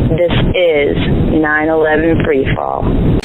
This is 9/11 Freefall.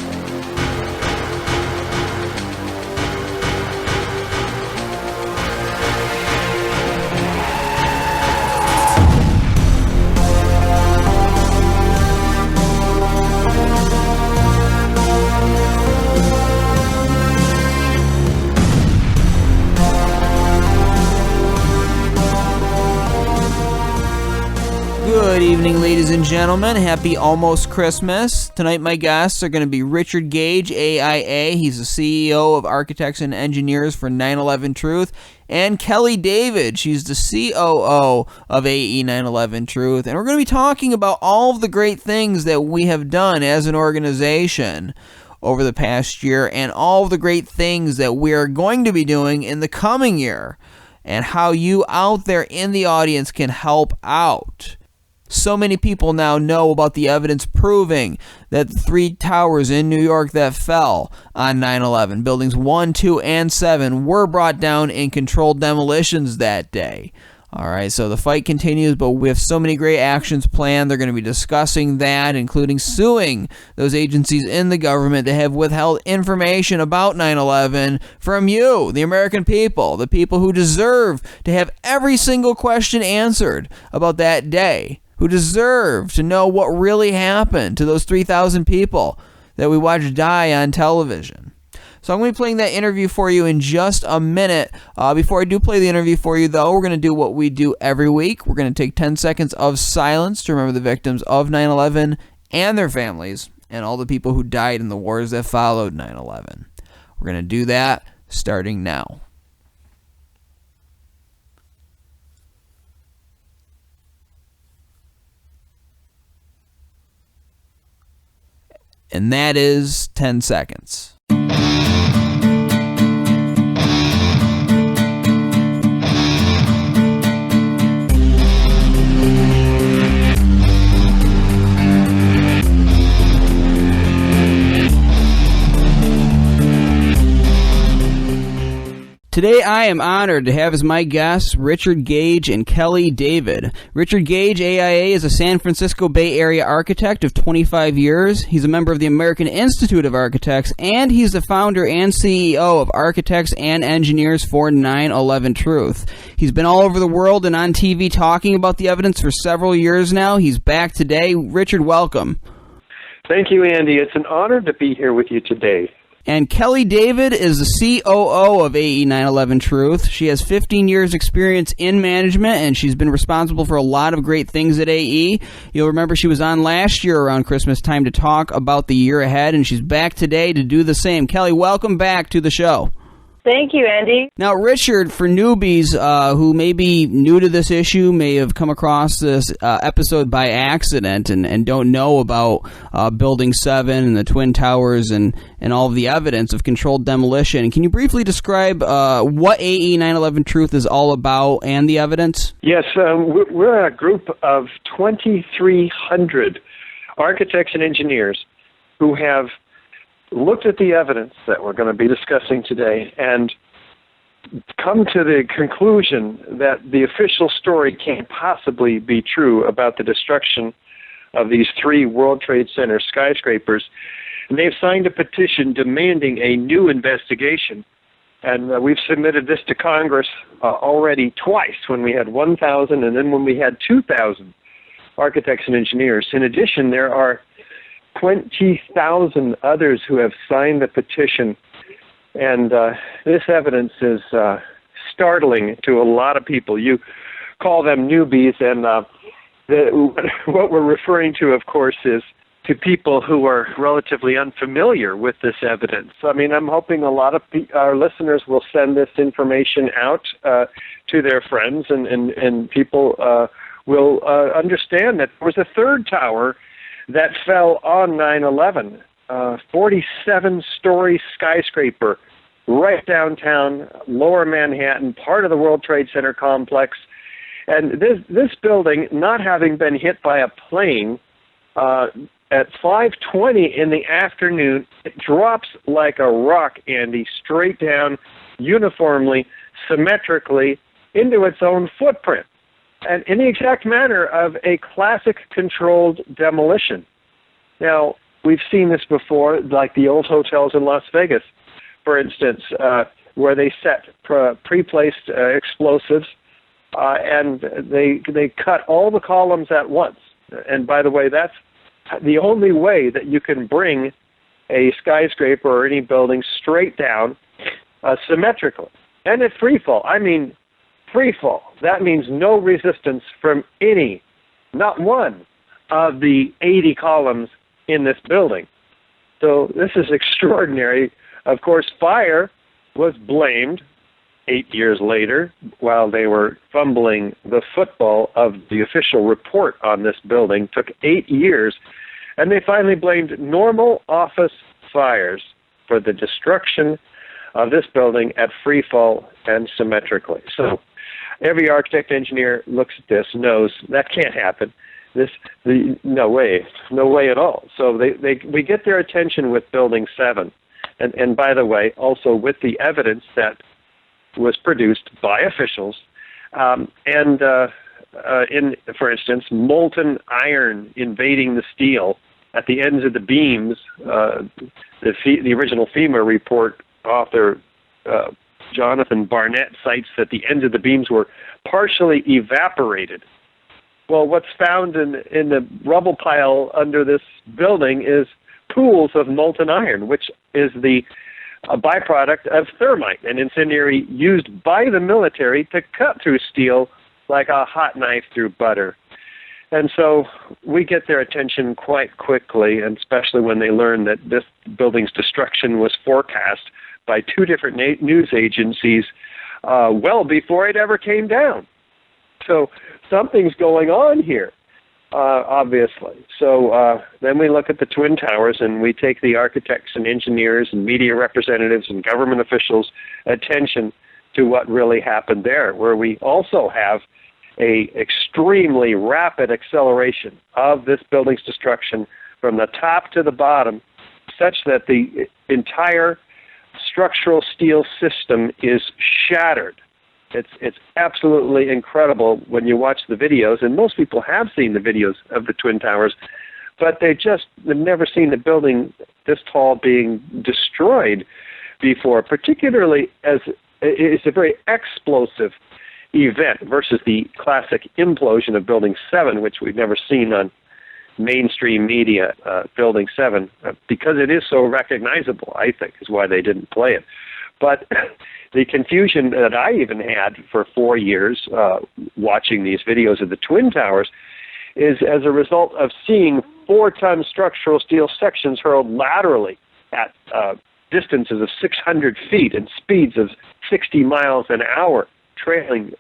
Good evening, ladies and gentlemen. Happy almost Christmas. Tonight my guests are going to be Richard Gage AIA. He's the CEO of Architects and Engineers for 9/11 Truth. And Kelly David. She's the COO of AE 9/11 Truth. And we're going to be talking about all of the great things that we have done as an organization over the past year and all of the great things that we are going to be doing in the coming year and how you out there in the audience can help out. So many people now know about the evidence proving that the 3 towers in New York that fell on 9/11, buildings 1, 2, and 7, were brought down in controlled demolitions that day. All right, so the fight continues, but we have so many great actions planned. They're going to be discussing that, including suing those agencies in the government that have withheld information about 9/11 from you, the American people, the people who deserve to have every single question answered about that day, who deserve to know what really happened to those 3,000 people that we watched die on television. So I'm going to be playing that interview for you in just a minute. Before I do play the interview for you, though, we're going to do what we do every week. We're going to take 10 seconds of silence to remember the victims of 9/11 and their families and all the people who died in the wars that followed 9/11. We're going to do that starting now. And that is 10 seconds. Today, I am honored to have as my guests Richard Gage and Kelly David. Richard Gage AIA is a San Francisco Bay Area architect of 25 years. He's a member of the American Institute of Architects, and he's the founder and CEO of Architects and Engineers for 9/11 Truth. He's been all over the world and on TV talking about the evidence for several years now. He's back today. Richard, welcome. Thank you, Andy. It's an honor to be here with you today. And Kelly David is the COO of AE 9/11 Truth. She has 15 years experience in management, and she's been responsible for a lot of great things at AE. You'll remember she was on last year around Christmas time to talk about the year ahead, and she's back today to do the same. Kelly, welcome back to the show. Thank you, Andy. Now, Richard, for newbies who may be new to this issue, may have come across this episode by accident and don't know about Building 7 and the Twin Towers and all of the evidence of controlled demolition, can you briefly describe what AE 9/11 Truth is all about and the evidence? Yes, we're a group of 2,300 architects and engineers who have looked at the evidence that we're going to be discussing today and come to the conclusion that the official story can't possibly be true about the destruction of these 3 World Trade Center skyscrapers. And they've signed a petition demanding a new investigation. And we've submitted this to Congress already twice, when we had 1,000 and then when we had 2,000 architects and engineers. In addition, there are 20,000 others who have signed the petition, and this evidence is startling to a lot of people. You call them newbies, and what we're referring to, of course, is to people who are relatively unfamiliar with this evidence. I mean, I'm hoping a lot of our listeners will send this information out to their friends, and people will understand that there was a 3rd tower that fell on 9/11, 47-story skyscraper right downtown, lower Manhattan, part of the World Trade Center complex. And this building, not having been hit by a plane, at 5:20 in the afternoon, it drops like a rock, Andy, straight down, uniformly, symmetrically, into its own footprint. and in the exact manner of a classic controlled demolition. Now, we've seen this before, like the old hotels in Las Vegas, for instance, where they set pre-placed explosives, and they cut all the columns at once. And by the way, that's the only way that you can bring a skyscraper or any building straight down symmetrically. And at free fall, I mean free fall. That means no resistance from any, not one, of the 80 columns in this building. So this is extraordinary. Of course, fire was blamed 8 years later while they were fumbling the football of the official report on this building. Took 8 years, and they finally blamed normal office fires for the destruction of this building at free fall and symmetrically. So every architect engineer looks at this, knows that can't happen. No way at all. So we get their attention with Building 7. And by the way, also with the evidence that was produced by officials, in, for instance, molten iron invading the steel at the ends of the beams. The original FEMA report author, Jonathan Barnett, cites that the ends of the beams were partially evaporated. Well, what's found in the rubble pile under this building is pools of molten iron, which is a byproduct of thermite, an incendiary used by the military to cut through steel like a hot knife through butter. And so we get their attention quite quickly, and especially when they learn that this building's destruction was forecast by two different news agencies well before it ever came down. So something's going on here, obviously. So then we look at the Twin Towers, and we take the architects and engineers and media representatives and government officials' attention to what really happened there, where we also have a extremely rapid acceleration of this building's destruction from the top to the bottom, such that the entire structural steel system is shattered. It's absolutely incredible when you watch the videos, and most people have seen the videos of the Twin Towers, but they've never seen the building this tall being destroyed before, particularly as it's a very explosive event versus the classic implosion of Building 7, which we've never seen on mainstream media. Building 7, because it is so recognizable, I think, is why they didn't play it. But the confusion that I even had for 4 years watching these videos of the Twin Towers is as a result of seeing 4-ton structural steel sections hurled laterally at distances of 600 feet and speeds of 60 miles an hour, trailing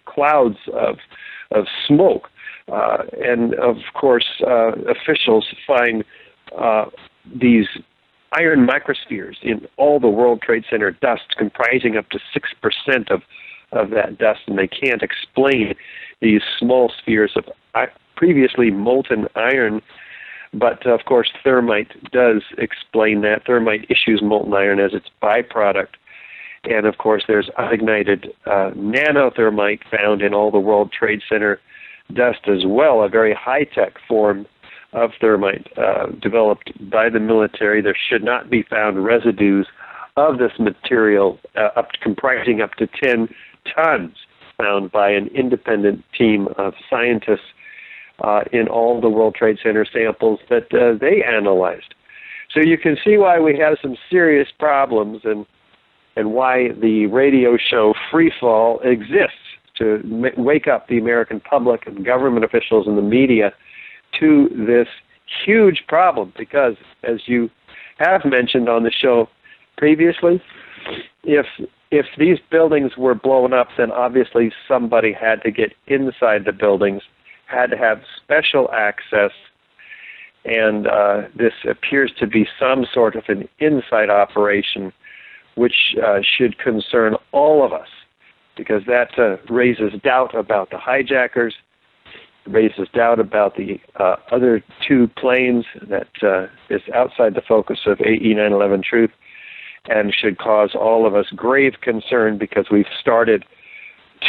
clouds of smoke. And, of course, officials find these iron microspheres in all the World Trade Center dust, comprising up to 6% of that dust, and they can't explain these small spheres of previously molten iron. But, of course, thermite does explain that. Thermite issues molten iron as its byproduct. And, of course, there's unignited nanothermite found in all the World Trade Center dust as well, a very high-tech form of thermite developed by the military. There should not be found residues of this material comprising up to 10 tons found by an independent team of scientists in all the World Trade Center samples that they analyzed. So you can see why we have some serious problems and why the radio show Free Fall exists, to wake up the American public and government officials and the media to this huge problem. Because, as you have mentioned on the show previously, if these buildings were blown up, then obviously somebody had to get inside the buildings, had to have special access, and this appears to be some sort of an inside operation, which should concern all of us, because that raises doubt about the hijackers, raises doubt about the other two planes that is outside the focus of AE 9/11 Truth, and should cause all of us grave concern, because we've started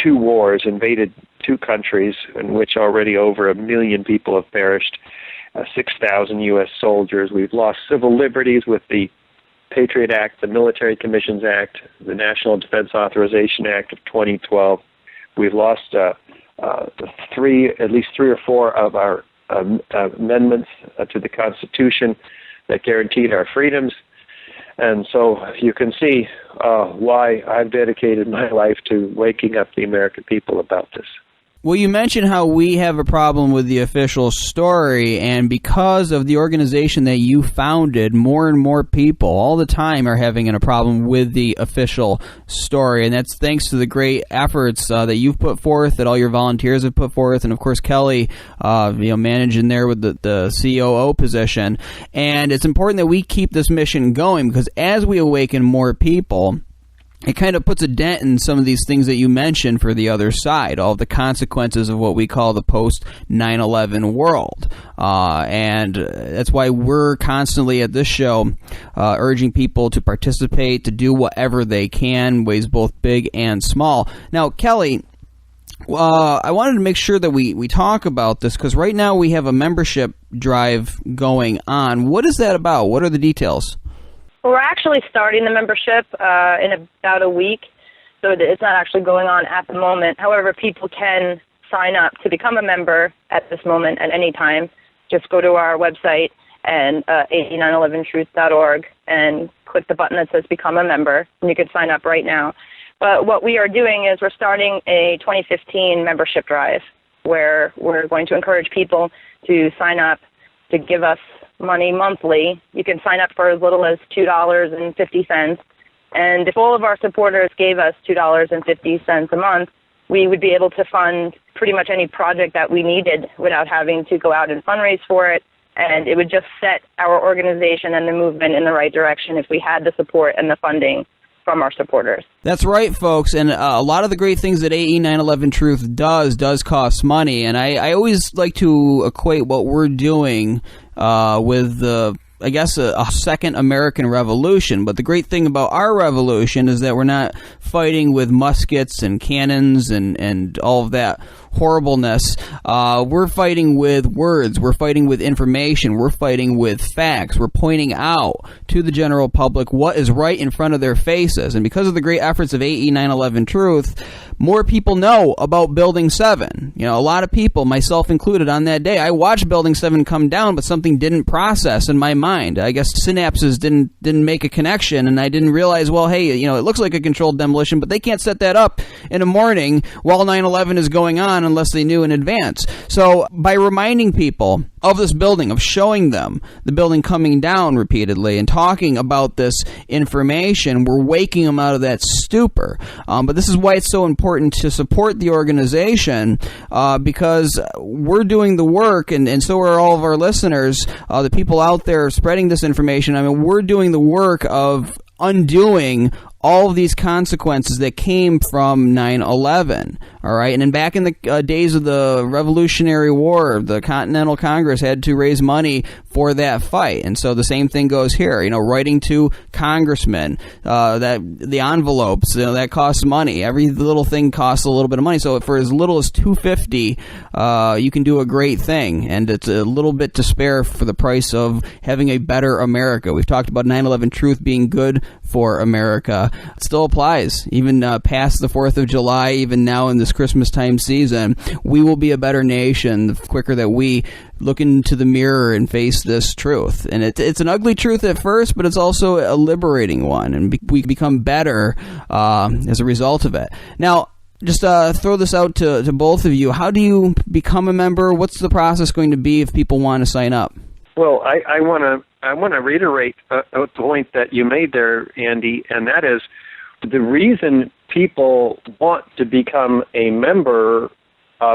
2 wars, invaded 2 countries in which already over 1 million people have perished, 6,000 U.S. soldiers. We've lost civil liberties with the Patriot Act, the Military Commissions Act, the National Defense Authorization Act of 2012. We've lost at least 3 or 4 of our amendments to the Constitution that guaranteed our freedoms. And so you can see why I've dedicated my life to waking up the American people about this. Well, you mentioned how we have a problem with the official story, and because of the organization that you founded, more and more people all the time are having a problem with the official story, and that's thanks to the great efforts that you've put forth, that all your volunteers have put forth, and of course Kelly, managing there with the COO position. And it's important that we keep this mission going, because as we awaken more people, it kind of puts a dent in some of these things that you mentioned for the other side, all the consequences of what we call the post-9/11 world. And that's why we're constantly at this show urging people to participate, to do whatever they can, ways both big and small. Now, Kelly, I wanted to make sure that we talk about this, because right now we have a membership drive going on. What is that about? What are the details? Well, we're actually starting the membership in about a week, so it's not actually going on at the moment. However, people can sign up to become a member at this moment at any time. Just go to our website and 911truth.org and click the button that says Become a Member, and you can sign up right now. But what we are doing is we're starting a 2015 membership drive where we're going to encourage people to sign up to give us money monthly. You can sign up for as little as $2.50. And if all of our supporters gave us $2.50 a month, we would be able to fund pretty much any project that we needed without having to go out and fundraise for it. And it would just set our organization and the movement in the right direction if we had the support and the funding from our supporters. That's right, folks, and a lot of the great things that AE 9/11 Truth does cost money, and I always like to equate what we're doing with a second American Revolution. But the great thing about our revolution is that we're not fighting with muskets and cannons and all of that horribleness. We're fighting with words. We're fighting with information. We're fighting with facts. We're pointing out to the general public what is right in front of their faces. And because of the great efforts of AE 9/11 Truth, more people know about Building 7. You know, a lot of people, myself included, on that day, I watched Building 7 come down, but something didn't process in my mind. I guess synapses didn't make a connection, and I didn't realize, well, hey, you know, it looks like a controlled demolition, but they can't set that up in the morning while 9/11 is going on unless they knew in advance. So by reminding people of this building, of showing them the building coming down repeatedly and talking about this information, we're waking them out of that stupor. But this is why it's so important to support the organization, because we're doing the work, and so are all of our listeners, the people out there spreading this information. I mean, we're doing the work of undoing all of these consequences that came from 9/11, all right? And then back in the days of the Revolutionary War, the Continental Congress had to raise money for that fight. And so the same thing goes here, you know, writing to congressmen, that the envelopes, you know, that costs money. Every little thing costs a little bit of money. So for as little as $2.50, you can do a great thing. And it's a little bit to spare for the price of having a better America. We've talked about 9/11 Truth being good for America. It still applies, even past the 4th of July, even now in this Christmas time season. We will be a better nation the quicker that we look into the mirror and face this truth. And it's an ugly truth at first, but it's also a liberating one, and we become better as a result of it. Now, just throw this out to both of you. How do you become a member? What's the process going to be if people want to sign up? Well, I want to reiterate a point that you made there, Andy, and that is the reason people want to become a member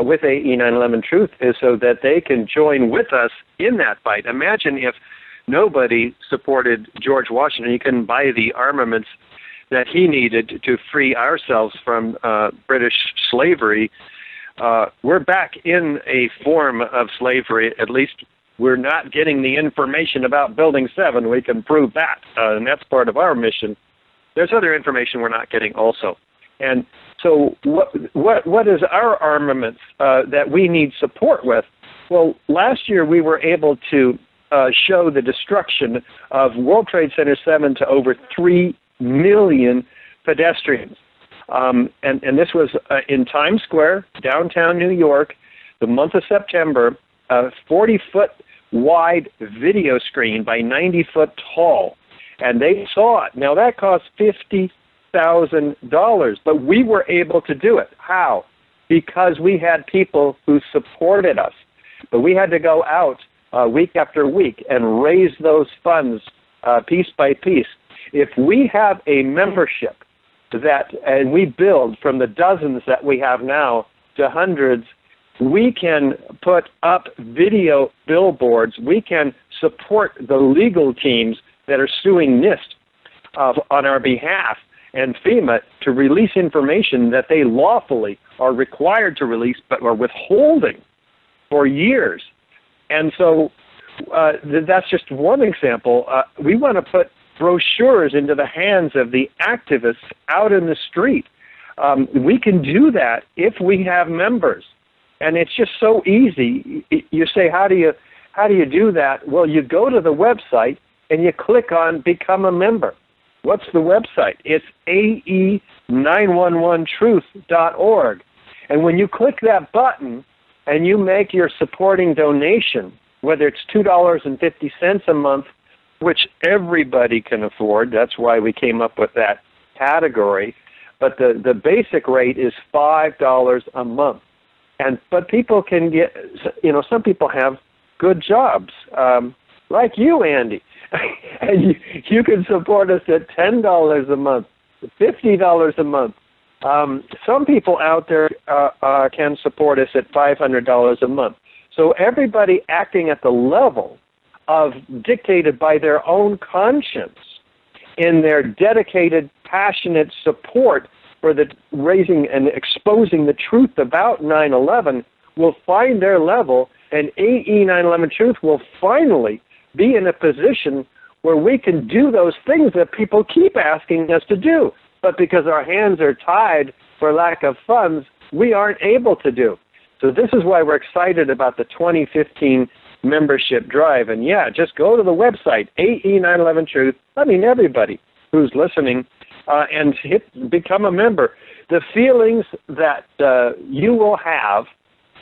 with AE 9/11 Truth is so that they can join with us in that fight. Imagine if nobody supported George Washington. He couldn't buy the armaments that he needed to free ourselves from British slavery. We're back in a form of slavery, at least. We're not getting the information about Building 7. We can prove that, and that's part of our mission. There's other information we're not getting also. And So what is our armaments that we need support with? Well, last year we were able to show the destruction of World Trade Center 7 to over 3 million pedestrians. And this was in Times Square, downtown New York, the month of September, a 40-foot wide video screen by 90-foot tall. And they saw it. Now, that cost $50,000, but we were able to do it. How? Because we had people who supported us. But we had to go out week after week and raise those funds piece by piece. If we have a membership and we build from the dozens that we have now to hundreds, we can put up video billboards. We can support the legal teams that are suing NIST on our behalf and FEMA to release information that they lawfully are required to release but are withholding for years. And so that's just one example. We want to put brochures into the hands of the activists out in the street. We can do that if we have members. And it's just so easy. You say, how do you do that? Well, you go to the website and you click on Become a Member. What's the website? It's ae911truth.org. And when you click that button and you make your supporting donation, whether it's $2.50 a month, which everybody can afford, that's why we came up with that category, but the basic rate is $5 a month. But people can get, some people have good jobs, like you, Andy. And you can support us at $10 a month, $50 a month. Some people out there can support us at $500 a month. So everybody acting at the level of dictated by their own conscience in their dedicated, passionate support for the raising and exposing the truth about 9/11 will find their level, and AE 9/11 Truth will finally be in a position where we can do those things that people keep asking us to do. But because our hands are tied for lack of funds, we aren't able to do. So this is why we're excited about the 2015 membership drive. And yeah, just go to the website, AE 9/11 Truth. I mean, everybody who's listening, and become a member. The feelings that you will have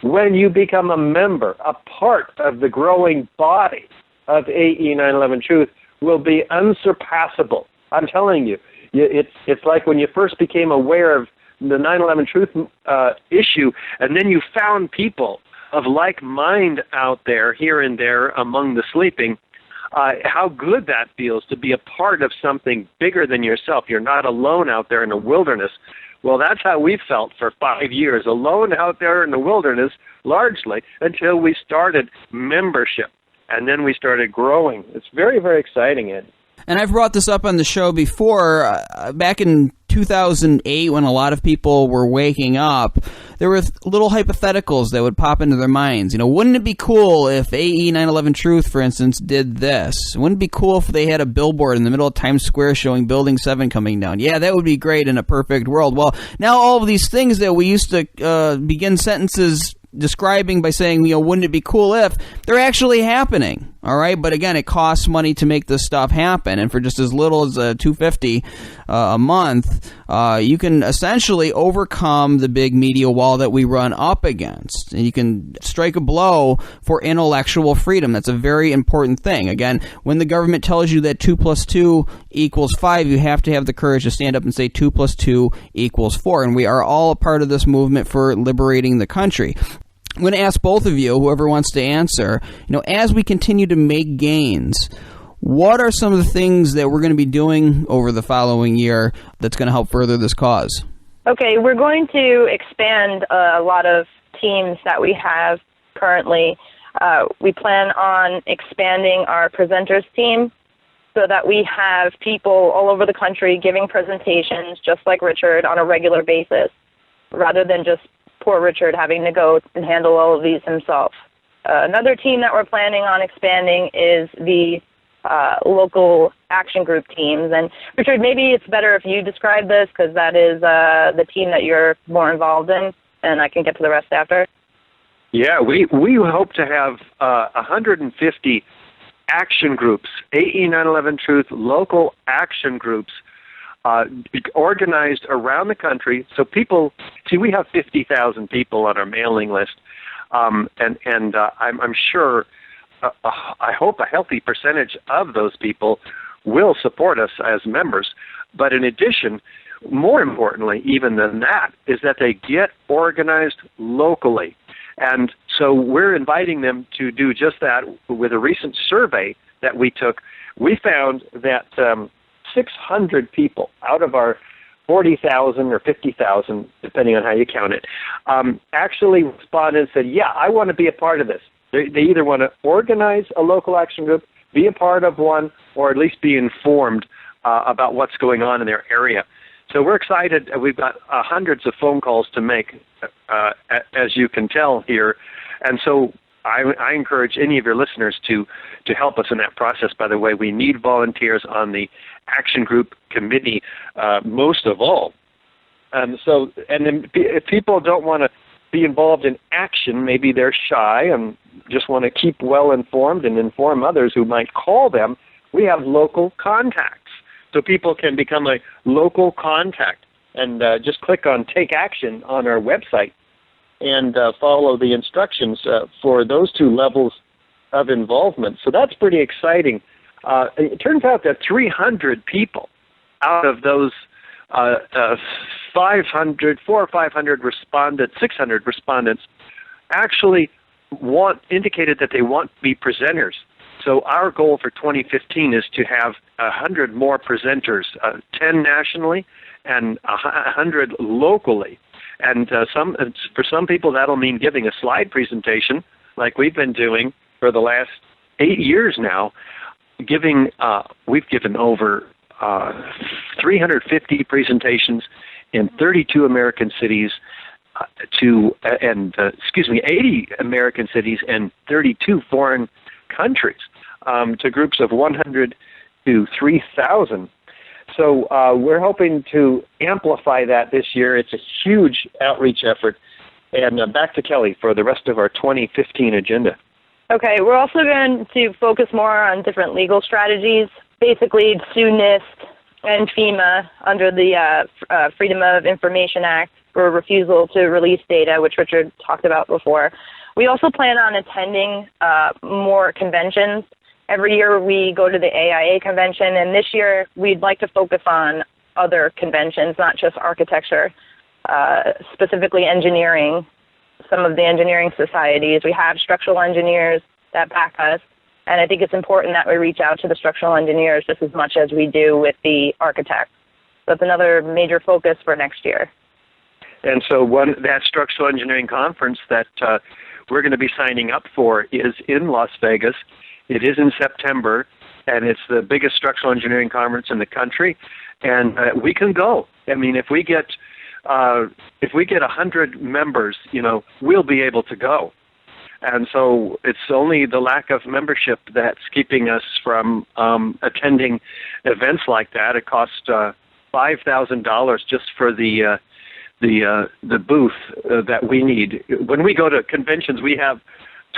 when you become a member, a part of the growing body of AE 9/11 Truth, will be unsurpassable. I'm telling you, it's like when you first became aware of the 9/11 Truth issue, and then you found people of like mind out there, here and there, among the sleeping. How good that feels to be a part of something bigger than yourself. You're not alone out there in the wilderness. Well, that's how we felt for 5 years, alone out there in the wilderness, largely, until we started membership. And then we started growing. It's very, very exciting, Ed. And I've brought this up on the show before. Back in 2008, when a lot of people were waking up, there were little hypotheticals that would pop into their minds. Wouldn't it be cool if AE 9/11 Truth, for instance, did this? Wouldn't it be cool if they had a billboard in the middle of Times Square showing Building 7 coming down? Yeah, that would be great in a perfect world. Well, now all of these things that we used to begin sentences describing by saying, wouldn't it be cool if, they're actually happening. All right, but again, it costs money to make this stuff happen, and for just as little as $250 a month, you can essentially overcome the big media wall that we run up against, and you can strike a blow for intellectual freedom. That's a very important thing. Again, when the government tells you that 2 + 2 = 5, you have to have the courage to stand up and say 2 + 2 = 4, and we are all a part of this movement for liberating the country. I'm going to ask both of you, whoever wants to answer, as we continue to make gains, what are some of the things that we're going to be doing over the following year that's going to help further this cause? Okay, we're going to expand a lot of teams that we have currently. We plan on expanding our presenters team so that we have people all over the country giving presentations just like Richard on a regular basis, rather than just poor Richard having to go and handle all of these himself. Another team that we're planning on expanding is the local action group teams. And Richard, maybe it's better if you describe this because that is the team that you're more involved in, and I can get to the rest after. Yeah, we hope to have 150 action groups, AE 9/11 Truth local action groups, organized around the country. So people, see, we have 50,000 people on our mailing list, and I'm sure, I hope a healthy percentage of those people will support us as members. But in addition, more importantly even than that, is that they get organized locally. And so we're inviting them to do just that. With a recent survey that we took, we found that 600 people out of our 40,000 or 50,000, depending on how you count it, actually responded and said, yeah, I want to be a part of this. They either want to organize a local action group, be a part of one, or at least be informed about what's going on in their area. So we're excited. We've got hundreds of phone calls to make, as you can tell here. And so I encourage any of your listeners to help us in that process. By the way, we need volunteers on the action group committee most of all. And then if people don't want to be involved in action, maybe they're shy and just want to keep well informed and inform others who might call them, we have local contacts. So people can become a local contact and just click on Take Action on our website and follow the instructions for those two levels of involvement. So that's pretty exciting. It turns out that 300 people out of those 400 or 500 respondents, 600 respondents, actually indicated that they want to be presenters. So our goal for 2015 is to have 100 more presenters, 10 nationally and 100 locally. And for some people, that'll mean giving a slide presentation like we've been doing for the last 8 years now. We've given over 350 presentations in 32 American cities 80 American cities and 32 foreign countries, to groups of 100 to 3,000. So we're hoping to amplify that this year. It's a huge outreach effort. And back to Kelly for the rest of our 2015 agenda. Okay, we're also going to focus more on different legal strategies, basically sue NIST and FEMA under the Freedom of Information Act for refusal to release data, which Richard talked about before. We also plan on attending more conventions. Every year we go to the AIA convention, and this year we'd like to focus on other conventions, not just architecture, specifically engineering, some of the engineering societies. We have structural engineers that back us, and I think it's important that we reach out to the structural engineers just as much as we do with the architects. So that's another major focus for next year. And so that structural engineering conference that we're going to be signing up for is in Las Vegas. It is in September, and it's the biggest structural engineering conference in the country. And we can go. I mean, if we get 100 members, we'll be able to go. And so it's only the lack of membership that's keeping us from attending events like that. It costs $5,000 just for the booth that we need. When we go to conventions, we have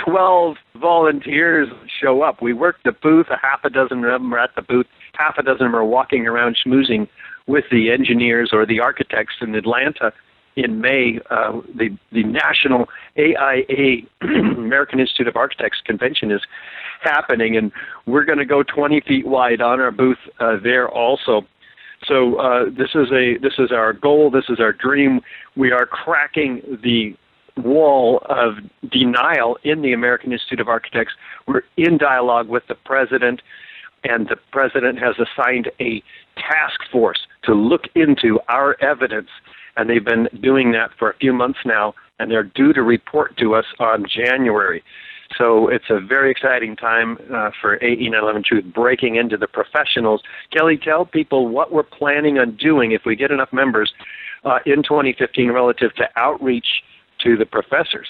12 volunteers show up. We work the booth. A half a dozen of them are at the booth. Half a dozen of them are walking around schmoozing with the engineers or the architects in Atlanta. In May, the National AIA, American Institute of Architects Convention, is happening, and we're going to go 20 feet wide on our booth there also. So this is our goal. This is our dream. We are cracking the wall of denial in the American Institute of Architects. We're in dialogue with the president, and the president has assigned a task force to look into our evidence. And they've been doing that for a few months now, and they're due to report to us on January. So it's a very exciting time for AE 9/11 Truth breaking into the professionals. Kelly, tell people what we're planning on doing if we get enough members in 2015 relative to outreach to the professors.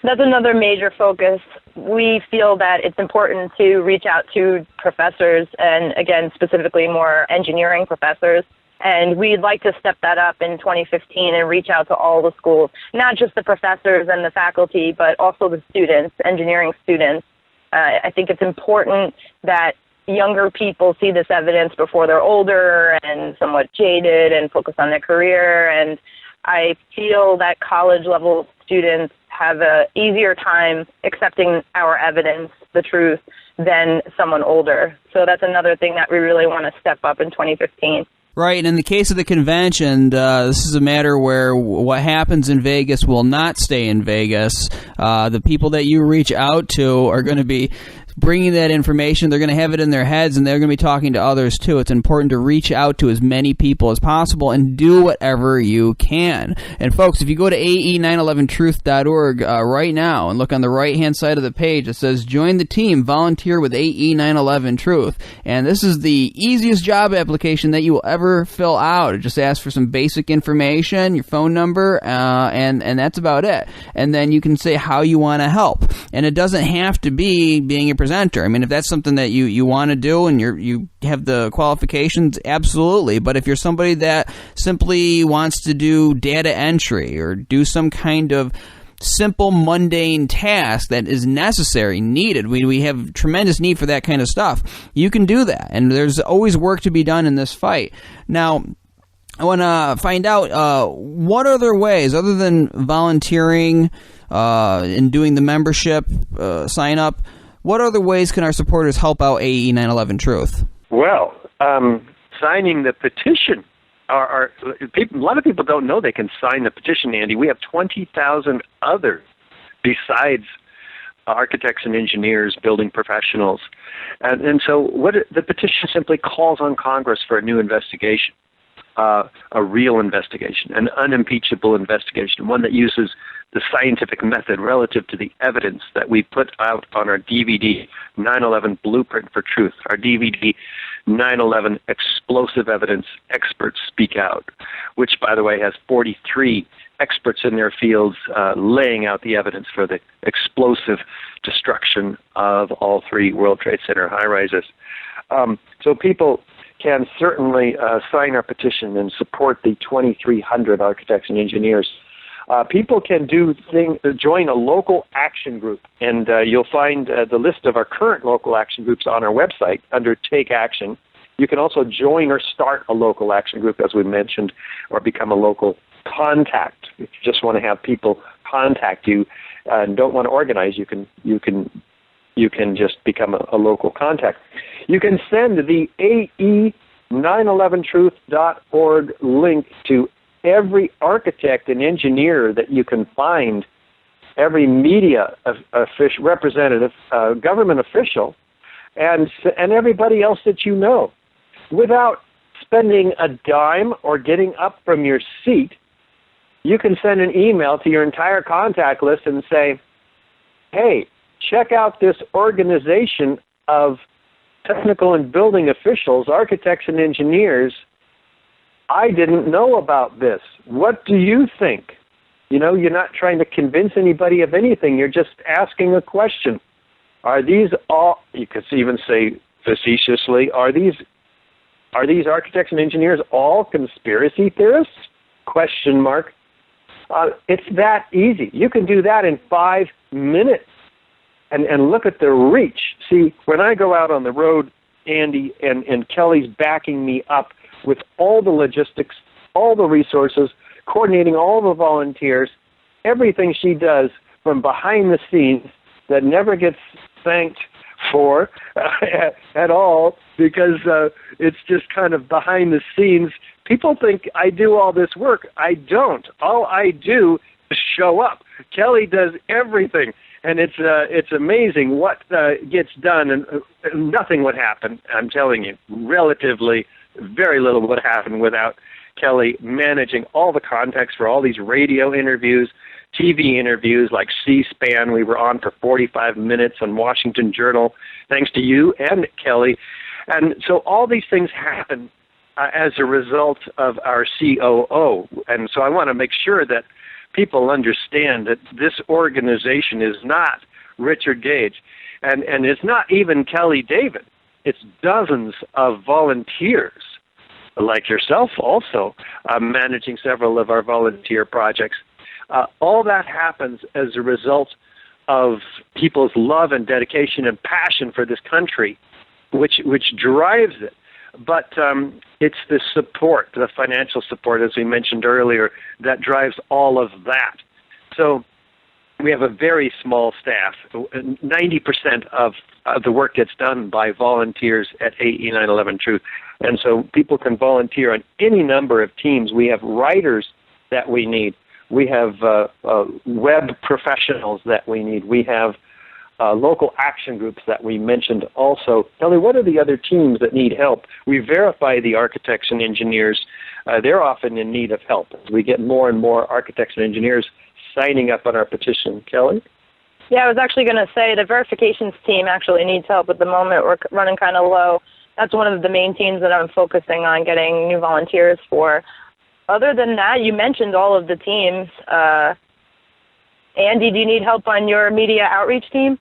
That's another major focus. We feel that it's important to reach out to professors, and again, specifically more engineering professors. And we'd like to step that up in 2015 and reach out to all the schools, not just the professors and the faculty, but also the students, engineering students. I think it's important that younger people see this evidence before they're older and somewhat jaded and focus on their career. And I feel that college-level students have an easier time accepting our evidence, the truth, than someone older. So that's another thing that we really want to step up in 2015. Right, and in the case of the convention, this is a matter where what happens in Vegas will not stay in Vegas. The people that you reach out to are going to be bringing that information. They're going to have it in their heads, and they're going to be talking to others, too. It's important to reach out to as many people as possible and do whatever you can. And, folks, if you go to AE911truth.org right now and look on the right-hand side of the page, it says, Join the team, volunteer with AE911 Truth. And this is the easiest job application that you will ever fill out. It just asks for some basic information, your phone number, and that's about it. And then you can say how you want to help. And it doesn't have to be being a presenter. I mean, if that's something that you want to do and you have the qualifications, absolutely. But if you're somebody that simply wants to do data entry or do some kind of simple, mundane task that is necessary, needed, we have tremendous need for that kind of stuff, you can do that. And there's always work to be done in this fight. Now, I want to find out what other ways, other than volunteering and doing the membership sign up, what other ways can our supporters help out AE 911 Truth? Well, signing the petition. A lot of people don't know they can sign the petition, Andy. We have 20,000 others besides architects and engineers, building professionals. And so the petition simply calls on Congress for a new investigation, a real investigation, an unimpeachable investigation, one that uses the scientific method relative to the evidence that we put out on our DVD, 9/11 Blueprint for Truth, our DVD, 9/11 Explosive Evidence Experts Speak Out, which, by the way, has 43 experts in their fields laying out the evidence for the explosive destruction of all three World Trade Center high-rises. So people can certainly sign our petition and support the 2,300 architects and engineers. People can join a local action group, and you'll find the list of our current local action groups on our website under Take Action. You can also join or start a local action group, as we mentioned, or become a local contact. If you just want to have people contact you and don't want to organize, you can just become a local contact. You can send the AE911truth.org link to every architect and engineer that you can find, every media representative, government official, and everybody else that you know, without spending a dime or getting up from your seat. You can send an email to your entire contact list and say, hey, check out this organization of technical and building officials, architects and engineers. I didn't know about this. What do you think? You know, you're not trying to convince anybody of anything. You're just asking a question. Are these all, you could even say facetiously, are these architects and engineers all conspiracy theorists? Question mark. It's that easy. You can do that in 5 minutes. And look at the reach. See, when I go out on the road, Andy, and Kelly's backing me up with all the logistics, all the resources, coordinating all the volunteers, everything she does from behind the scenes that never gets thanked for at all, because it's just kind of behind the scenes. People think I do all this work. I don't. All I do is show up. Kelly does everything. And it's amazing what gets done, and nothing would happen, I'm telling you. Relatively, very little would happen without Kelly managing all the context for all these radio interviews, TV interviews like C-SPAN. We were on for 45 minutes on Washington Journal, thanks to you and Kelly. And so all these things happen as a result of our COO. And so I want to make sure that people understand that this organization is not Richard Gage, and it's not even Kelly David. It's dozens of volunteers, like yourself also, managing several of our volunteer projects. All that happens as a result of people's love and dedication and passion for this country, which drives it. But it's the support, the financial support, as we mentioned earlier, that drives all of that. So we have a very small staff. 90% of the work gets done by volunteers at AE 9/11 Truth. And so people can volunteer on any number of teams. We have writers that we need. We have web professionals that we need. We have local action groups that we mentioned also. Kelly, what are the other teams that need help? We verify the architects and engineers. They're often in need of help. We get more and more architects and engineers signing up on our petition. Kelly? Yeah, I was actually going to say the verifications team actually needs help at the moment. We're running kind of low. That's one of the main teams that I'm focusing on getting new volunteers for. Other than that, you mentioned all of the teams. Andy, do you need help on your media outreach team?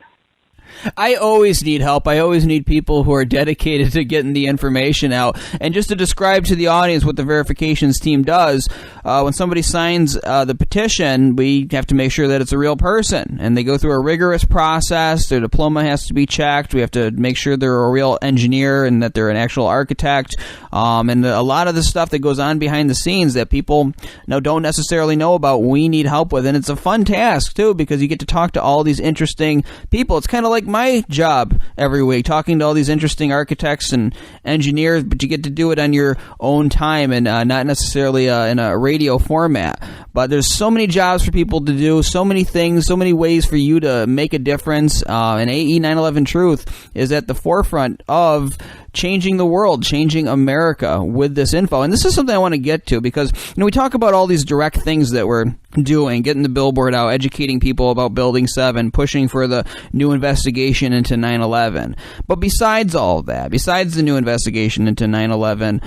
I always need help. I always need people who are dedicated to getting the information out. And just to describe to the audience what the verifications team does, when somebody signs the petition, we have to make sure that it's a real person. And they go through a rigorous process. Their diploma has to be checked. We have to make sure they're a real engineer and that they're an actual architect. And a lot of the stuff that goes on behind the scenes that people don't necessarily know about, we need help with. And it's a fun task, too, because you get to talk to all these interesting people. It's kind of like my job every week, talking to all these interesting architects and engineers, but you get to do it on your own time and not necessarily in a radio format. But there's so many jobs for people to do, so many things, so many ways for you to make a difference. And AE 9/11 Truth is at the forefront of changing the world, changing America with this info. And this is something I want to get to because, we talk about all these direct things that we're doing, getting the billboard out, educating people about Building 7, pushing for the new investigation into 9/11. But besides all of that, besides the new investigation into 9/11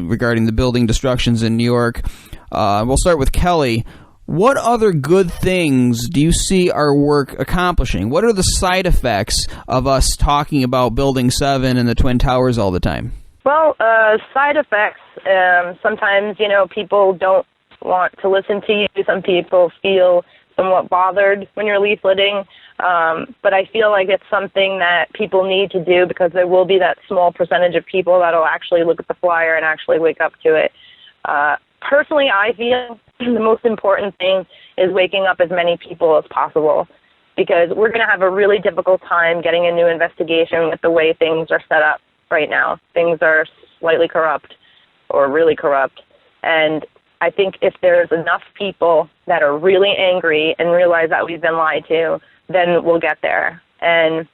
regarding the building destructions in New York, we'll start with Kelly. What other good things do you see our work accomplishing? What are the side effects of us talking about Building 7 and the Twin Towers all the time? Well, side effects, sometimes, people don't want to listen to you. Some people feel somewhat bothered when you're leafleting. But I feel like it's something that people need to do because there will be that small percentage of people that will actually look at the flyer and actually wake up to it. Personally, I feel the most important thing is waking up as many people as possible because we're going to have a really difficult time getting a new investigation with the way things are set up right now. Things are slightly corrupt or really corrupt. And I think if there's enough people that are really angry and realize that we've been lied to, then we'll get there. And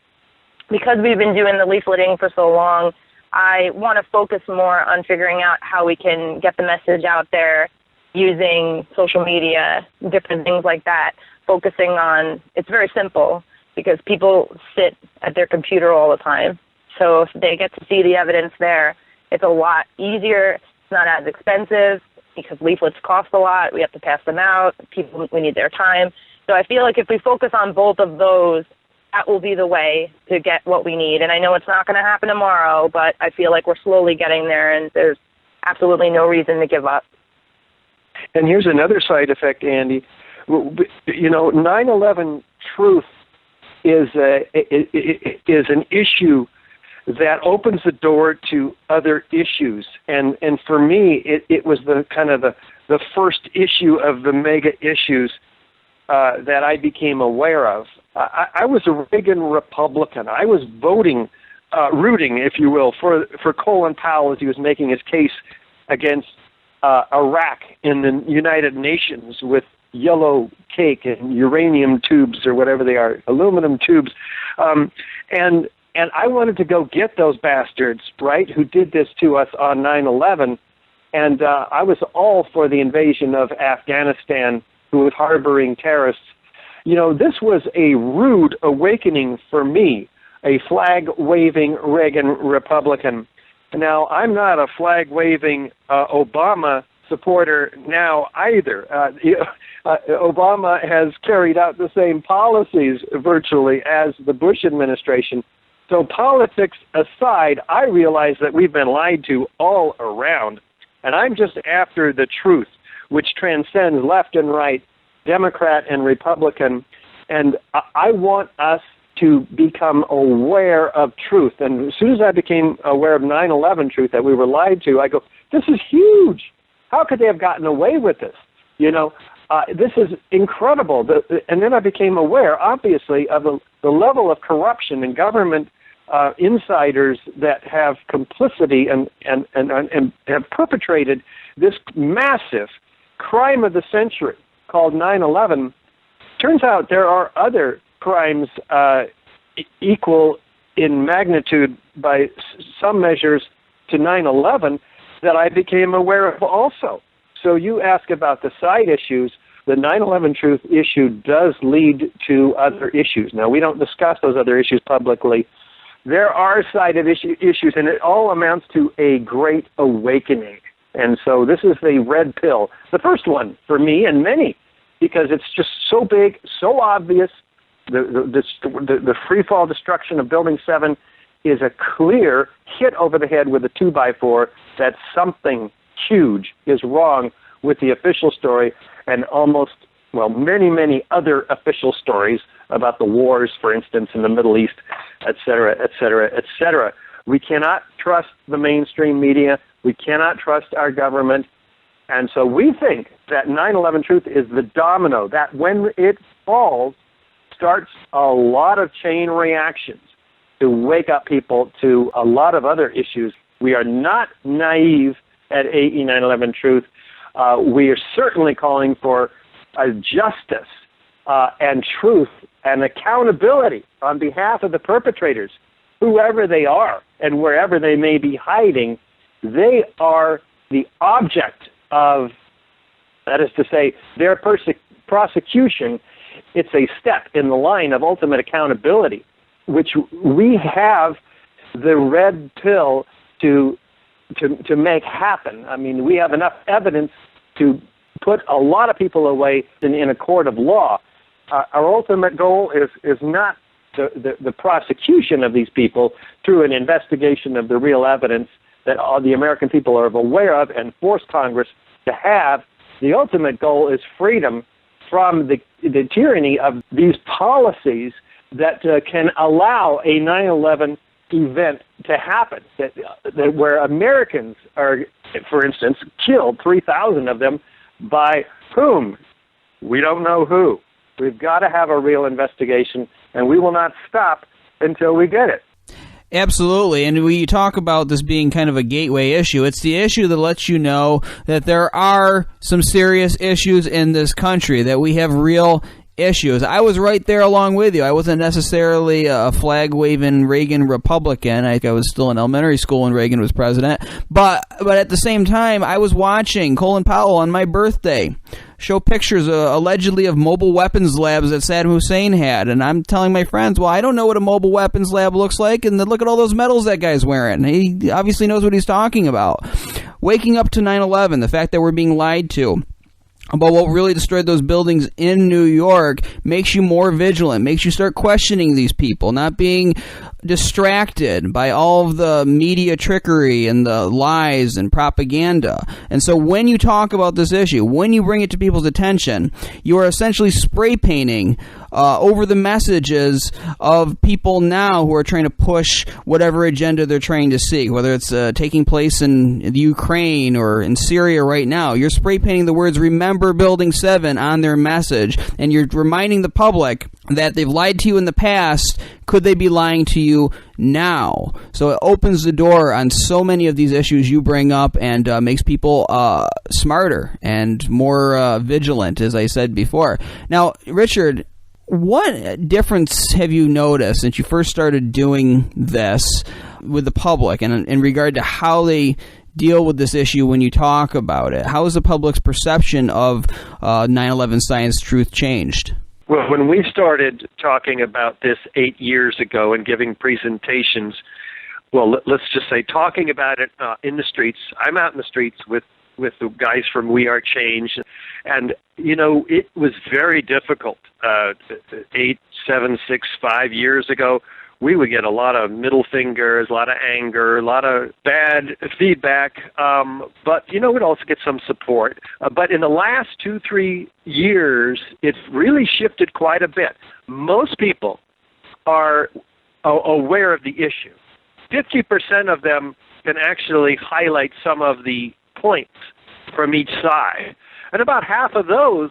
because we've been doing the leafleting for so long, I want to focus more on figuring out how we can get the message out there using social media, different things like that, focusing on, it's very simple because people sit at their computer all the time. So if they get to see the evidence there, it's a lot easier. It's not as expensive because leaflets cost a lot. We have to pass them out. People, we need their time. So I feel like if we focus on both of those, that will be the way to get what we need. And I know it's not going to happen tomorrow, but I feel like we're slowly getting there, and there's absolutely no reason to give up. And here's another side effect, Andy. 9/11 Truth is an issue that opens the door to other issues. And for me, it was the kind of the first issue of the mega issues that I became aware of. I was a Reagan Republican. I was rooting, if you will, for Colin Powell as he was making his case against Iraq in the United Nations with yellow cake and uranium tubes or whatever they are, aluminum tubes. And I wanted to go get those bastards, right, who did this to us on 9/11. And I was all for the invasion of Afghanistan, who was harboring terrorists. This was a rude awakening for me, a flag-waving Reagan Republican. Now, I'm not a flag-waving Obama supporter now either. Obama has carried out the same policies virtually as the Bush administration. So politics aside, I realize that we've been lied to all around, and I'm just after the truth, which transcends left and right, Democrat and Republican, and I want us to become aware of truth. And as soon as I became aware of 9/11 truth, that we were lied to, I go, this is huge. How could they have gotten away with this? This is incredible. And then I became aware, obviously, of the level of corruption in government insiders that have complicity and have perpetrated this massive crime of the century called 9/11. Turns out there are other crimes equal in magnitude by some measures to 9/11 that I became aware of also. So you ask about the side issues. The 9/11 truth issue does lead to other issues. Now, we don't discuss those other issues publicly. There are side of issues, and it all amounts to a great awakening. And so this is the red pill, the first one for me and many, because it's just so big, so obvious. The free-fall destruction of Building 7 is a clear hit over the head with a 2x4 that something huge is wrong with the official story and many, many other official stories about the wars, for instance, in the Middle East, et cetera, et cetera, et cetera. We cannot trust the mainstream media. We cannot trust our government. And so we think that 9/11 truth is the domino that when it falls starts a lot of chain reactions to wake up people to a lot of other issues. We are not naive at AE 9/11 Truth. We are certainly calling for justice and truth and accountability on behalf of the perpetrators, whoever they are and wherever they may be hiding. They are the object of, that is to say, their prosecution. It's a step in the line of ultimate accountability, which we have the red pill to make happen. I mean, we have enough evidence to put a lot of people away in a court of law. Our ultimate goal is not the prosecution of these people through an investigation of the real evidence that all the American people are aware of and force Congress to have. The ultimate goal is freedom from the tyranny of these policies that can allow a 9/11 event to happen, that where Americans are, for instance, killed, 3,000 of them, by whom? We don't know who. We've got to have a real investigation, and we will not stop until we get it. Absolutely, and when you talk about this being kind of a gateway issue, it's the issue that lets you know that there are some serious issues in this country, that we have real issues. I was right there along with you. I wasn't necessarily a flag-waving Reagan Republican. I was still in elementary school when Reagan was president. But at the same time, I was watching Colin Powell on my birthday show pictures allegedly of mobile weapons labs that Saddam Hussein had. And I'm telling my friends, well, I don't know what a mobile weapons lab looks like. And then look at all those medals that guy's wearing. He obviously knows what he's talking about. Waking up to 9/11, the fact that we're being lied to about what really destroyed those buildings in New York makes you more vigilant, makes you start questioning these people, not being distracted by all of the media trickery and the lies and propaganda. And so when you talk about this issue, when you bring it to people's attention, you are essentially spray painting over the messages of people now who are trying to push whatever agenda they're trying to see, whether it's taking place in the Ukraine or in Syria right now. You're spray painting the words "Remember Building 7" on their message, and you're reminding the public that they've lied to you in the past. Could they be lying to you now? So it opens the door on so many of these issues you bring up and makes people smarter and more vigilant, as I said before. Now, Richard, what difference have you noticed since you first started doing this with the public and in regard to how they deal with this issue when you talk about it? How has the public's perception of 9/11 science truth changed? Well, when we started talking about this 8 years ago and giving presentations, well, let's just say talking about it in the streets, I'm out in the streets with with the guys from We Are Change. And, it was very difficult. 8, 7, 6, 5 years ago, we would get a lot of middle fingers, a lot of anger, a lot of bad feedback, but, we'd also get some support. But in the last 2-3 years, it's really shifted quite a bit. Most people are aware of the issue. 50% of them can actually highlight some of the points from each side. And about half of those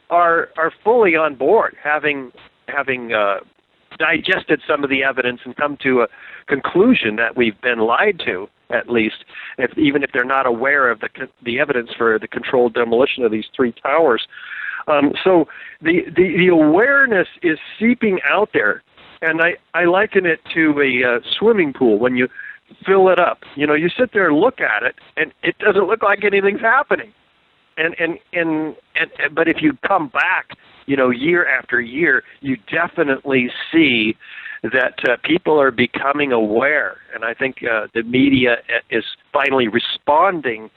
are fully on board, having digested some of the evidence and come to a conclusion that we've been lied to, at least, even if they're not aware of the evidence for the controlled demolition of these 3 towers. So the awareness is seeping out there, and I liken it to a swimming pool. When you fill it up, you sit there and look at it, and it doesn't look like anything's happening. But if you come back, year after year, you definitely see that people are becoming aware, and I think the media is finally responding.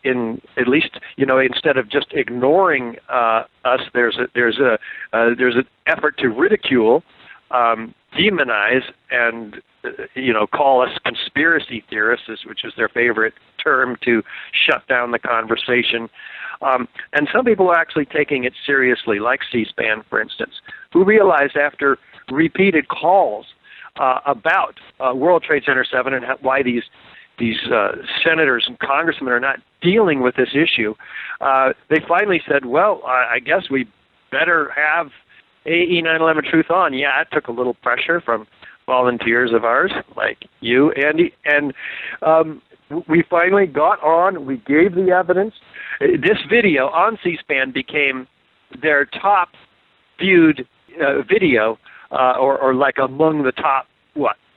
In at least, instead of just ignoring us, there's an effort to ridicule, demonize, and call us conspiracy theorists, which is their favorite term to shut down the conversation. And some people are actually taking it seriously, like C-SPAN, for instance, who realized after repeated calls about World Trade Center 7 and why these senators and congressmen are not dealing with this issue, they finally said, well, I guess we better have AE 9/11 Truth on. Yeah, it took a little pressure from volunteers of ours, like you, Andy, and we finally got on. We gave the evidence. This video on C-SPAN became their top viewed video, or like among the top,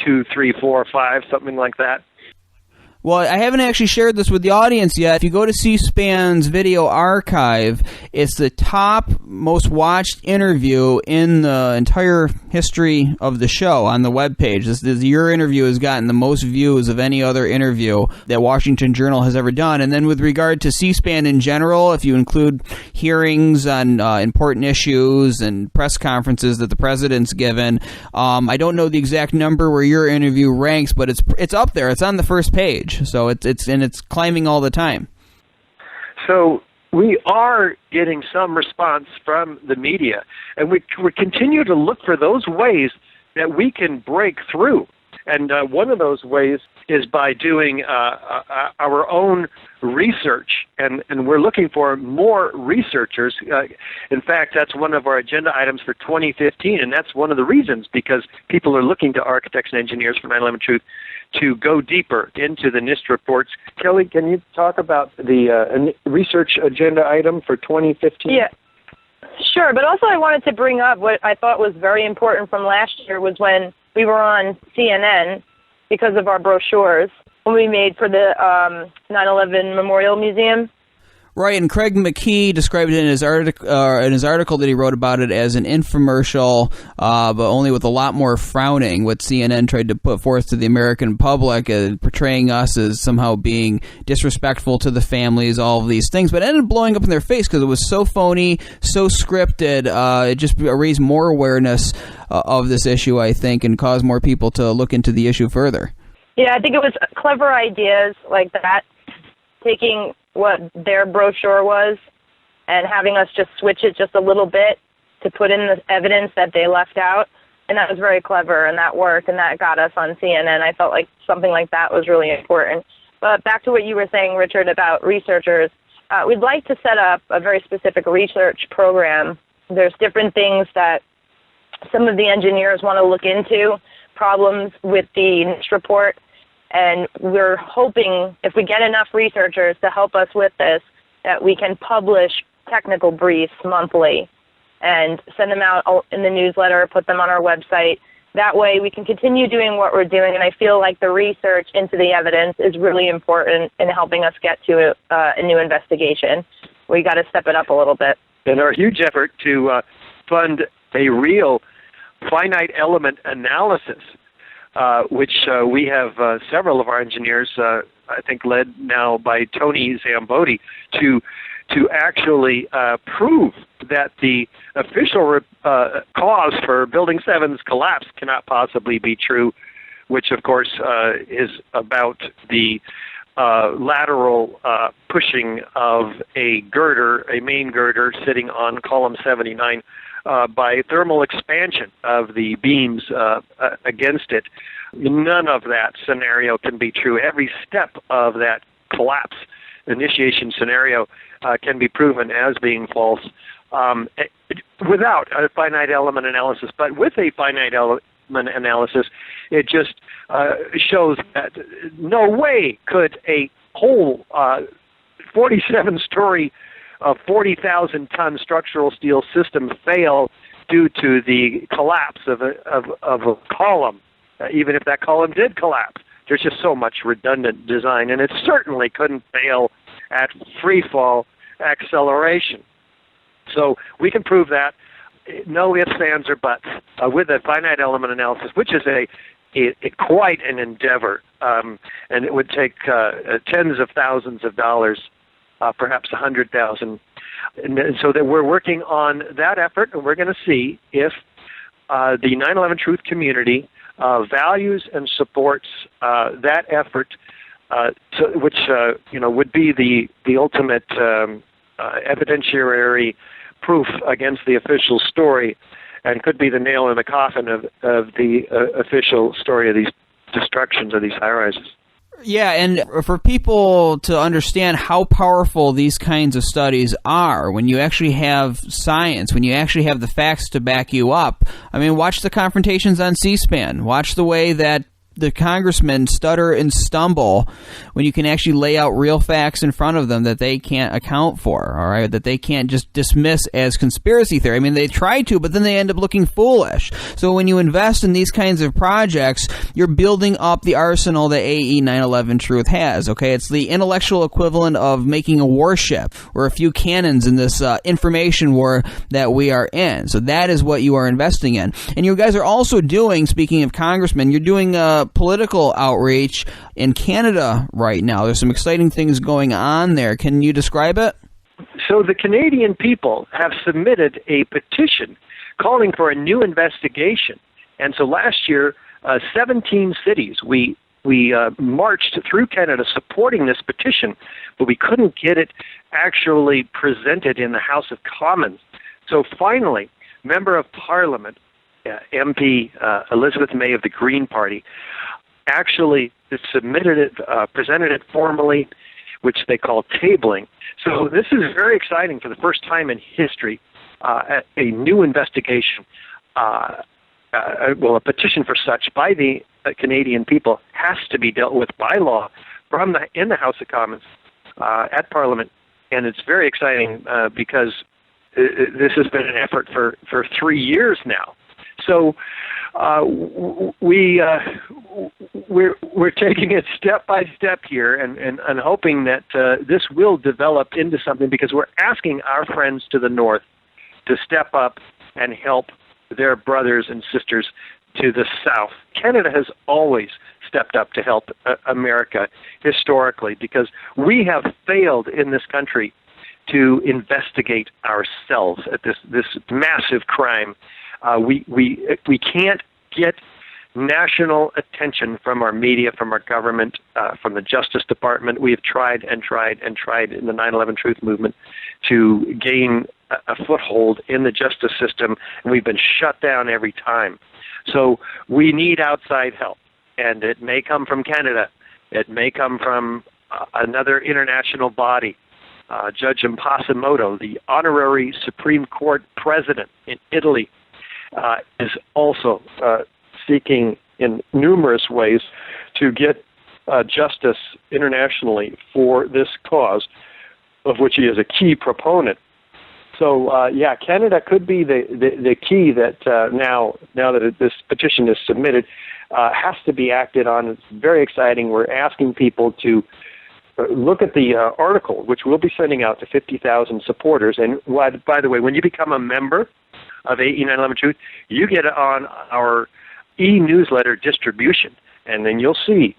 2, 3, 4, 5, something like that. Well, I haven't actually shared this with the audience yet. If you go to C-SPAN's video archive, it's the top most watched interview in the entire history of the show on the webpage. Your interview has gotten the most views of any other interview that Washington Journal has ever done. And then with regard to C-SPAN in general, if you include hearings on important issues and press conferences that the president's given, I don't know the exact number where your interview ranks, but it's up there. It's on the first page. So it's climbing all the time. So we are getting some response from the media, and we continue to look for those ways that we can break through. And one of those ways is by doing our own research, and we're looking for more researchers. In fact, that's one of our agenda items for 2015, and that's one of the reasons, because people are looking to architects and engineers for 9/11 Truth to go deeper into the NIST reports. Kelly, can you talk about the research agenda item for 2015? Yeah, sure. But also I wanted to bring up what I thought was very important from last year was when we were on CNN because of our brochures when we made for the 9/11 Memorial Museum. Right, and Craig McKee described it in his article that he wrote about it as an infomercial, but only with a lot more frowning. What CNN tried to put forth to the American public, portraying us as somehow being disrespectful to the families, all of these things, but it ended up blowing up in their face because it was so phony, so scripted. It just raised more awareness of this issue, I think, and caused more people to look into the issue further. Yeah, I think it was clever ideas like that, taking what their brochure was and having us just switch it just a little bit to put in the evidence that they left out. And that was very clever, and that worked, and that got us on CNN. I felt like something like that was really important. But back to what you were saying, Richard, about researchers, we'd like to set up a very specific research program. There's different things that some of the engineers want to look into, problems with the NIST report. And we're hoping, if we get enough researchers to help us with this, that we can publish technical briefs monthly and send them out in the newsletter, put them on our website. That way we can continue doing what we're doing, and I feel like the research into the evidence is really important in helping us get to a new investigation. We got to step it up a little bit. And our huge effort to fund a real finite element analysis which we have several of our engineers, I think led now by Tony Zambodi, to actually prove that the official cause for Building 7's collapse cannot possibly be true, which of course is about the lateral pushing of a girder, a main girder sitting on column 79 by thermal expansion of the beams against it. None of that scenario can be true. Every step of that collapse initiation scenario can be proven as being false without a finite element analysis. But with a finite element analysis, it just shows that no way could a whole 47-story, 40,000-ton structural steel system fail due to the collapse of a column, even if that column did collapse. There's just so much redundant design, and it certainly couldn't fail at free fall acceleration. So we can prove that. No ifs, ands, or buts with a finite element analysis, which is quite an endeavor, and it would take tens of thousands of dollars, perhaps 100,000. And so that we're working on that effort, and we're going to see if the 9/11 Truth community values and supports that effort, which would be the ultimate evidentiary proof against the official story, and could be the nail in the coffin of the official story of these destructions of these high-rises. Yeah, and for people to understand how powerful these kinds of studies are, when you actually have science, when you actually have the facts to back you up, I mean, watch the confrontations on C-SPAN. Watch the way that the congressmen stutter and stumble when you can actually lay out real facts in front of them that they can't account for, all right, that they can't just dismiss as conspiracy theory. I mean, they try to, but then they end up looking foolish. So when you invest in these kinds of projects, you're building up the arsenal that AE 9/11 Truth has, okay? It's the intellectual equivalent of making a warship or a few cannons in this information war that we are in. So that is what you are investing in. And you guys are also doing, speaking of congressmen, you're doing political outreach in Canada right now. There's some exciting things going on there. Can you describe it? So the Canadian people have submitted a petition calling for a new investigation. And so last year, 17 cities, we marched through Canada supporting this petition, but we couldn't get it actually presented in the House of Commons. So finally, Member of Parliament, MP Elizabeth May of the Green Party, actually submitted it, presented it formally, which they call tabling. So this is very exciting. For the first time in history, a new investigation, a petition for such by the Canadian people has to be dealt with by law in the House of Commons at Parliament. And it's very exciting because this has been an effort for 3 years now. So we're taking it step by step here and hoping that this will develop into something, because we're asking our friends to the north to step up and help their brothers and sisters to the south. Canada has always stepped up to help America historically, because we have failed in this country to investigate ourselves at this massive crime. We can't get national attention from our media, from our government, from the Justice Department. We have tried and tried and tried in the 9/11 Truth movement to gain a foothold in the justice system, and we've been shut down every time. So we need outside help, and it may come from Canada. It may come from another international body. Judge Impasimoto, the honorary Supreme Court president in Italy, is also seeking in numerous ways to get justice internationally for this cause, of which he is a key proponent. So, Canada could be the key that now that this petition is submitted, has to be acted on. It's very exciting. We're asking people to look at the article, which we'll be sending out to 50,000 supporters. And by the way, when you become a member of AE 9/11 Truth, you get on our e-newsletter distribution. And then you'll see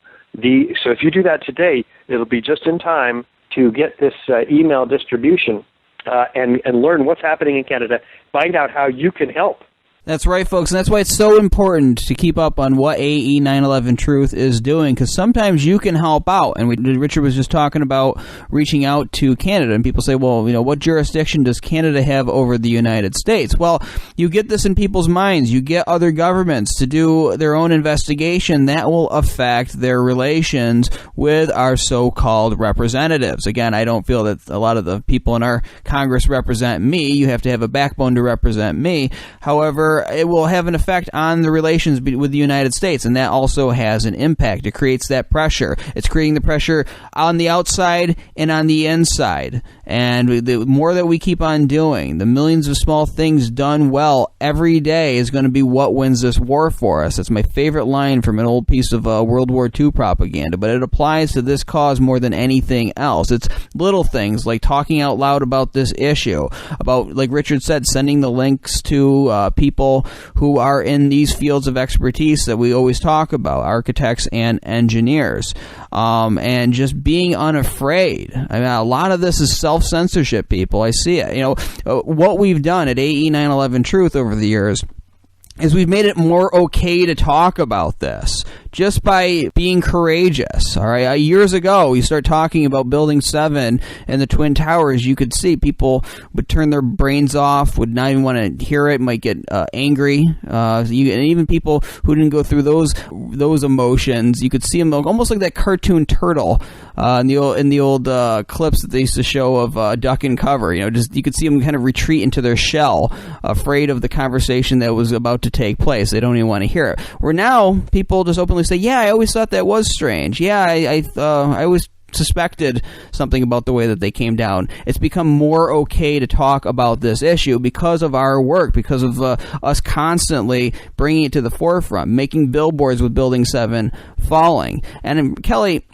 so if you do that today, it'll be just in time to get this email distribution and learn what's happening in Canada, find out how you can help. That's right, folks, and that's why it's so important to keep up on what AE 9/11 Truth is doing, because sometimes you can help out. And Richard was just talking about reaching out to Canada, and people say, well, what jurisdiction does Canada have over the United States? Well, you get this in people's minds. You get other governments to do their own investigation. That will affect their relations with our so-called representatives. Again, I don't feel that a lot of the people in our Congress represent me. You have to have a backbone to represent me. However, it will have an effect on the relations with the United States, and that also has an impact. It creates that pressure. It's creating the pressure on the outside and on the inside. And the more that we keep on doing, the millions of small things done well every day is going to be what wins this war for us. That's my favorite line from an old piece of World War II propaganda, but it applies to this cause more than anything else. It's little things like talking out loud about this issue, about, like Richard said, sending the links to people who are in these fields of expertise that we always talk about, architects and engineers, and just being unafraid. I mean, a lot of this is self-censorship, people. I see it. What we've done at AE 9/11 Truth over the years is we've made it more okay to talk about this just by being courageous. All right, years ago, you start talking about Building 7 and the Twin Towers, you could see people would turn their brains off, would not even want to hear it, might get angry. And even people who didn't go through those emotions, you could see them almost like that cartoon turtle in the old clips that they used to show of Duck and Cover. You could see them kind of retreat into their shell, afraid of the conversation that was about to take place. They don't even want to hear it. Where now, people just openly say, yeah, I always thought that was strange. Yeah, I always suspected something about the way that they came down. It's become more okay to talk about this issue because of our work, because of us constantly bringing it to the forefront, making billboards with Building 7 falling. And Kelly,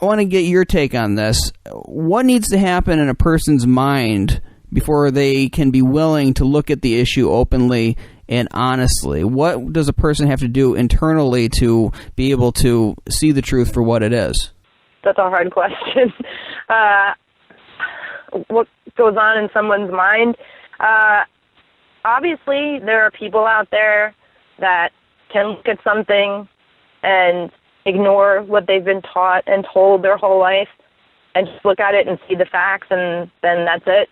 I want to get your take on this. What needs to happen in a person's mind before they can be willing to look at the issue openly and honestly? What does a person have to do internally to be able to see the truth for what it is? That's a hard question. What goes on in someone's mind? Obviously, there are people out there that can look at something and ignore what they've been taught and told their whole life and just look at it and see the facts, and then that's it.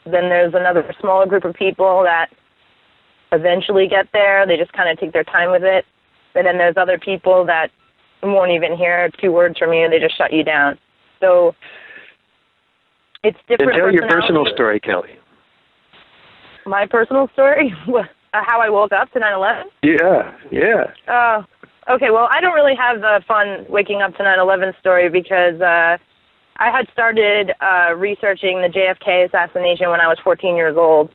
Then there's another smaller group of people that eventually get there. They just kind of take their time with it. And then there's other people that won't even hear 2 words from you. They just shut you down. So it's different. And tell your personal story, Kelly. My personal story? How I woke up to 9/11? Yeah. Okay, well, I don't really have the fun waking up to 9/11 story because I had started researching the JFK assassination when I was 14 years old.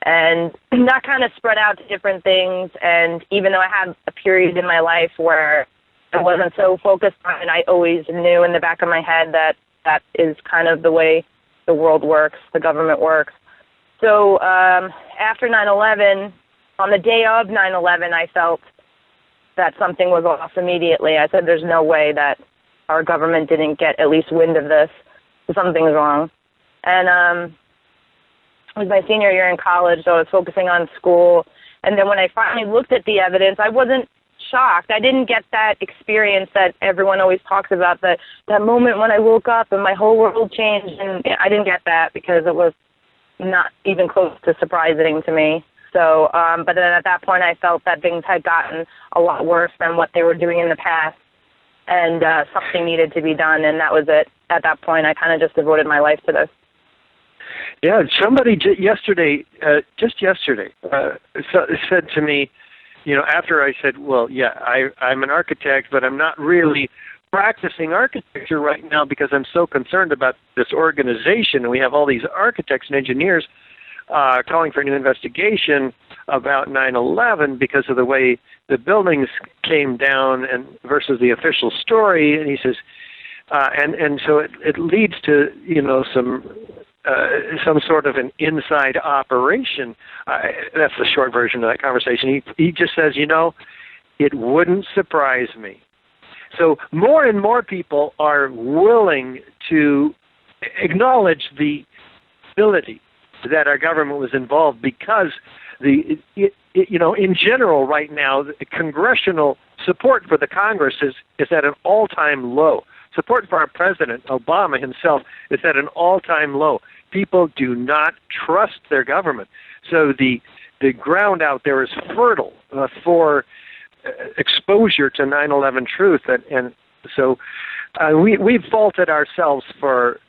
And that kind of spread out to different things. And even though I had a period in my life where I wasn't so focused on it, I always knew in the back of my head that that is kind of the way the world works, the government works. So after 9/11, on the day of 9/11, I felt that something was off immediately. I said, there's no way that our government didn't get at least wind of this. Something's wrong. And it was my senior year in college, so I was focusing on school. And then when I finally looked at the evidence, I wasn't shocked. I didn't get that experience that everyone always talks about, that moment when I woke up and my whole world changed. And I didn't get that because it was not even close to surprising to me. So, but then at that point, I felt that things had gotten a lot worse than what they were doing in the past, and something needed to be done, and that was it. At that point, I kind of just devoted my life to this. Yeah, somebody just yesterday, said to me, after I said, well, yeah, I'm an architect, but I'm not really practicing architecture right now because I'm so concerned about this organization, and we have all these architects and engineers calling for an investigation about 9/11 because of the way the buildings came down and versus the official story. And he says, and so it leads to some sort of an inside operation. That's the short version of that conversation. He just says, it wouldn't surprise me. So more and more people are willing to acknowledge the ability that our government was involved, because in general right now, the congressional support for the Congress is at an all-time low. Support for our president, Obama himself, is at an all-time low. People do not trust their government. So the ground out there is fertile for exposure to 9/11 truth, and so we've faulted ourselves for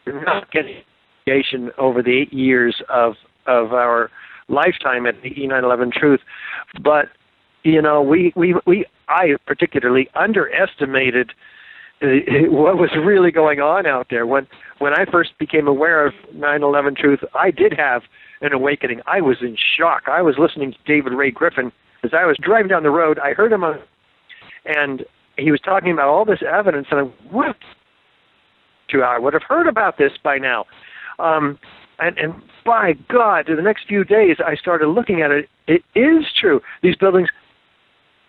not getting education over the 8 years of our lifetime at the 9/11 truth. But I particularly underestimated what was really going on out there. When I first became aware of 9/11 truth, I did have an awakening. I was in shock. I was listening to David Ray Griffin as I was driving down the road. I heard him and he was talking about all this evidence, and I would have heard about this by now. And by God, in the next few days, I started looking at it. It is true. These buildings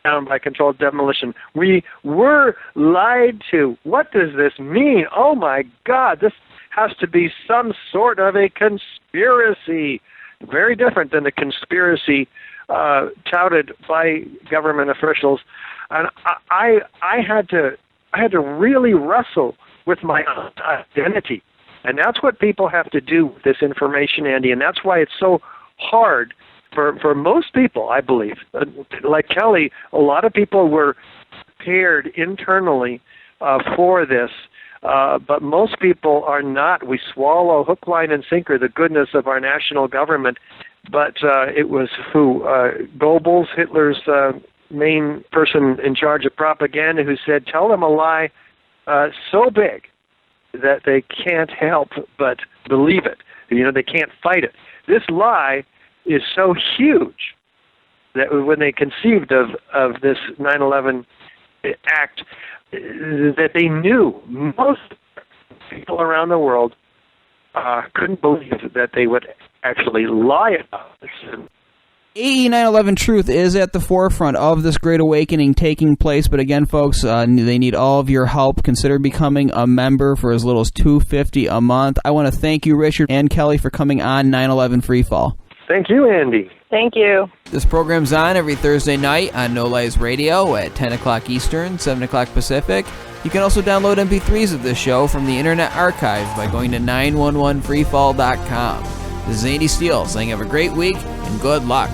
down by controlled demolition. We were lied to. What does this mean? Oh my God, this has to be some sort of a conspiracy. Very different than the conspiracy touted by government officials. And I had to really wrestle with my identity. And that's what people have to do with this information, Andy, and that's why it's so hard for most people, I believe. Like Kelly, a lot of people were prepared internally for this, but most people are not. We swallow hook, line, and sinker the goodness of our national government, but it was Goebbels, Hitler's main person in charge of propaganda, who said, tell them a lie so big that they can't help but believe it. They can't fight it. This lie is so huge that when they conceived of this 9/11 act, that they knew most people around the world couldn't believe that they would actually lie about this. AE 9/11 Truth is at the forefront of this great awakening taking place, but again, folks, they need all of your help. Consider becoming a member for as little as $2.50 a month. I want to thank you, Richard and Kelly, for coming on 9/11 Freefall. Thank you, Andy. Thank you. This program's on every Thursday night on No Lies Radio at 10 o'clock Eastern, 7 o'clock Pacific. You can also download MP3s of this show from the Internet Archive by going to 911freefall.com. This is Andy Steele saying have a great week and good luck.